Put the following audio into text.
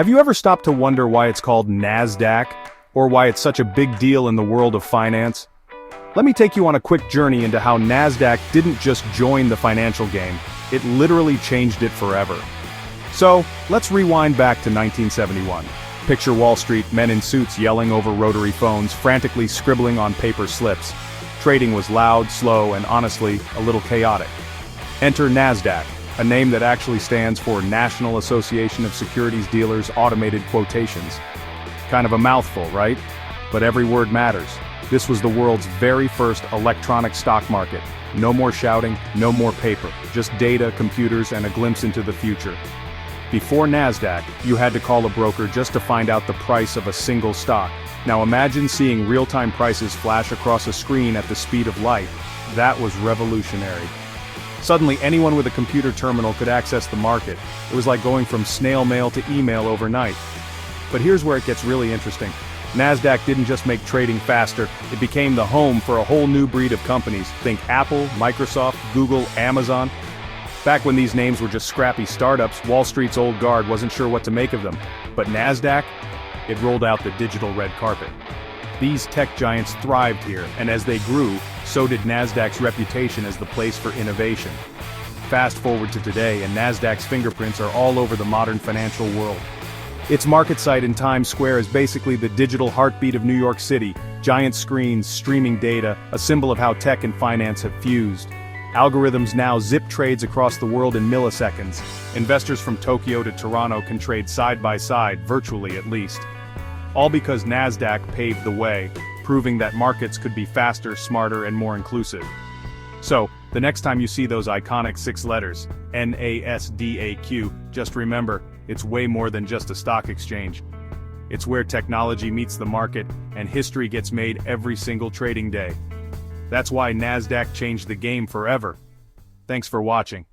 Have you ever stopped to wonder why it's called NASDAQ, or why it's such a big deal in the world of finance? Let me take you on a quick journey into how NASDAQ didn't just join the financial game, it literally changed it forever. So, let's rewind back to 1971. Picture Wall Street, men in suits yelling over rotary phones, frantically scribbling on paper slips. Trading was loud, slow, and honestly, a little chaotic. Enter NASDAQ, a name that actually stands for National Association of Securities Dealers Automated Quotations. Kind of a mouthful, right? But every word matters. This was the world's very first electronic stock market. No more shouting, no more paper, just data, computers, and a glimpse into the future. Before NASDAQ, you had to call a broker just to find out the price of a single stock. Now imagine seeing real-time prices flash across a screen at the speed of light. That was revolutionary. Suddenly anyone with a computer terminal could access the market. It was like going from snail mail to email overnight. But here's where it gets really interesting. NASDAQ didn't just make trading faster, it became the home for a whole new breed of companies. Think Apple, Microsoft, Google, Amazon. Back when these names were just scrappy startups, Wall Street's old guard wasn't sure what to make of them. But NASDAQ? It rolled out the digital red carpet. These tech giants thrived here, and as they grew, so did NASDAQ's reputation as the place for innovation. Fast forward to today, and NASDAQ's fingerprints are all over the modern financial world. Its market site in Times Square is basically the digital heartbeat of New York City, giant screens, streaming data, a symbol of how tech and finance have fused. Algorithms now zip trades across the world in milliseconds. Investors from Tokyo to Toronto can trade side by side, virtually at least. All because NASDAQ paved the way, proving that markets could be faster, smarter, and more inclusive. So, the next time you see those iconic 6 letters, NASDAQ, just remember, it's way more than just a stock exchange. It's where technology meets the market, and history gets made every single trading day. That's why NASDAQ changed the game forever. Thanks for watching.